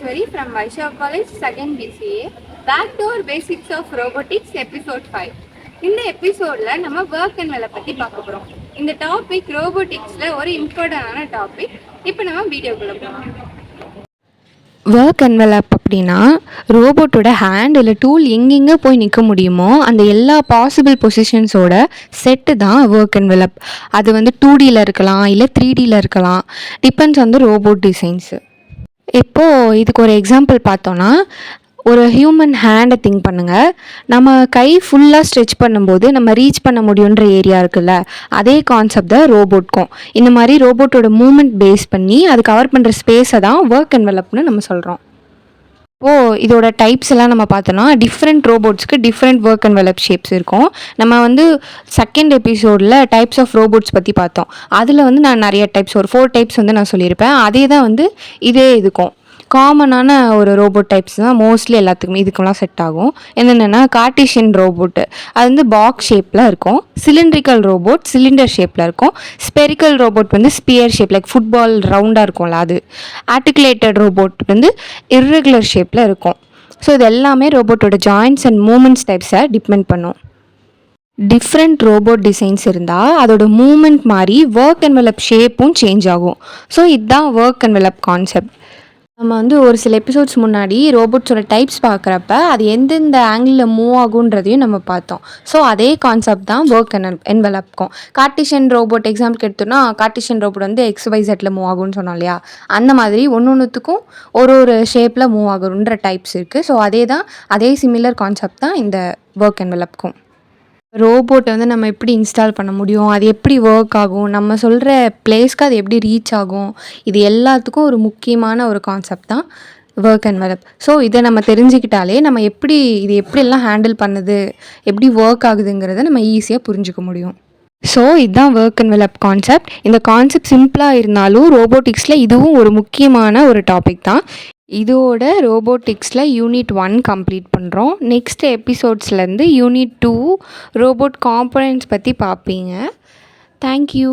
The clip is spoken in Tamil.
Maheshwari from Vaishnav College, 2nd BCA. Back to our basics of robotics, episode 5. இந்த எபிசோட்ல நம்ம ஒர்க் அண்ட் வேலை பற்றி பார்க்க போகிறோம். இந்த டாபிக் ரோபோட்டிக்ஸில் ஒரு இம்பார்ட்டண்டான டாபிக். இப்போ நம்ம வீடியோக்குள்ளே போகலாம். ஒர்க் என்வலப் அப்படின்னா ரோபோட்டோட ஹேண்ட் இல்லை டூல் எங்கெங்கே போய் நிற்க முடியுமோ அந்த எல்லா பாசிபிள் பொசிஷன்ஸோட செட்டு தான் ஒர்க் என்வலப். அது வந்து 2Dயில் இருக்கலாம், இல்லை 3Dயில் இருக்கலாம், depends on the robot designs. இப்போது இதுக்கு ஒரு எக்ஸாம்பிள் பார்த்தோன்னா, ஒரு ஹியூமன் ஹேண்டை திங்க் பண்ணுங்கள். நம்ம கை ஃபுல்லாக ஸ்ட்ரெச் பண்ணும்போது நம்ம ரீச் பண்ண முடியுன்ற ஏரியா இருக்குல்ல, அதே கான்செப்ட் தான் ரோபோட்க்கும். இந்த மாதிரி ரோபோட்டோட மூமெண்ட் பேஸ் பண்ணி அது கவர் பண்ணுற ஸ்பேஸை தான் ஒர்க் என்வலப்னு நம்ம சொல்கிறோம். இப்போது இதோட டைப்ஸ் எல்லாம் நம்ம பார்த்தோன்னா, டிஃப்ரெண்ட் ரோபோட்ஸ்க்கு டிஃப்ரெண்ட் ஒர்க் என்வலப் ஷேப்ஸ் இருக்கும். நம்ம வந்து செகண்ட் எபிசோடில் டைப்ஸ் ஆஃப் ரோபோட்ஸ் பற்றி பார்த்தோம். அதில் வந்து நான் நிறைய டைப்ஸ், ஒரு 4 டைப்ஸ் வந்து நான் சொல்லியிருப்பேன். அதே தான் வந்து இதே இதுக்கும் காமனான ஒரு ரோபோட் டைப்ஸ் தான் மோஸ்ட்லி எல்லாத்துக்குமே இதுக்கெல்லாம் செட் ஆகும். என்னென்னா, கார்ட்டீசியன் ரோபோட்டு அது வந்து பாக்ஸ் ஷேப்பில் இருக்கும், சிலிண்ட்ரிக்கல் ரோபோட் சிலிண்டர் ஷேப்பில் இருக்கும், ஸ்பெரிக்கல் ரோபோட் வந்து ஸ்பியர் ஷேப் லைக் ஃபுட்பால் ரவுண்டாக இருக்கும்ல அது, ஆர்டிகுலேட்டட் ரோபோட் வந்து இர்ரெகுலர் ஷேப்பில் இருக்கும். ஸோ இது எல்லாமே ரோபோட்டோட ஜாயின்ட்ஸ் அண்ட் மூமெண்ட்ஸ் டைப்ஸை டிபெண்ட் பண்ணும். டிஃப்ரெண்ட் ரோபோட் டிசைன்ஸ் இருந்தால் அதோட மூமெண்ட் மாதிரி ஒர்க் என்வலப் ஷேப்பும் சேஞ்ச் ஆகும். ஸோ இதுதான் ஒர்க் என்வலப் கான்செப்ட். நம்ம வந்து ஒரு சில எபிசோட்ஸ் முன்னாடி ரோபோட்ஸோட டைப்ஸ் பார்க்குறப்ப அது எந்தெந்த ஆங்கிளில் மூவ் ஆகுன்றதையும் நம்ம பார்த்தோம். ஸோ அதே கான்செப்ட் தான் ஒர்க் என்வலப்க்கும். கார்ட்டீசியன் ரோபோட் எக்ஸாம்பிள் எடுத்தோன்னா, கார்ட்டீசியன் ரோபோட் வந்து XYZல மூவ் ஆகும்னு சொன்னோம் இல்லையா, அந்த மாதிரி ஒன்றுத்துக்கும் ஒரு ஷேப்பில் மூவ் ஆகுன்ற டைப்ஸ் இருக்குது. ஸோ அதே சிமிலர் கான்செப்ட் தான் இந்த ஒர்க் என்வலப்க்கும். ரோபோட்டை வந்து நம்ம எப்படி இன்ஸ்டால் பண்ண முடியும், அது எப்படி ஒர்க் ஆகும், நம்ம சொல்கிற பிளேஸ்க்கு அது எப்படி ரீச் ஆகும், இது எல்லாத்துக்கும் ஒரு முக்கியமான ஒரு கான்செப்ட் தான் ஒர்க் என்வலப். ஸோ இதை நம்ம தெரிஞ்சுக்கிட்டாலே நம்ம இது எப்படியெல்லாம் ஹேண்டில் பண்ணுது, எப்படி ஒர்க் ஆகுதுங்கிறத நம்ம ஈஸியாக புரிஞ்சுக்க முடியும். ஸோ இதுதான் ஒர்க் என்வலப் கான்செப்ட். இந்த கான்செப்ட் சிம்பிளாக இருந்தாலும் ரோபோட்டிக்ஸில் இதுவும் ஒரு முக்கியமான ஒரு டாபிக் தான். இதோட ரோபோட்டிக்ஸில் யூனிட் 1 கம்ப்ளீட் பண்ணுறோம். நெக்ஸ்ட் எபிசோட்ஸ்லேருந்து யூனிட் 2 ரோபோட் காம்பனன்ட்ஸ் பற்றி பார்ப்பீங்க. தேங்க்யூ.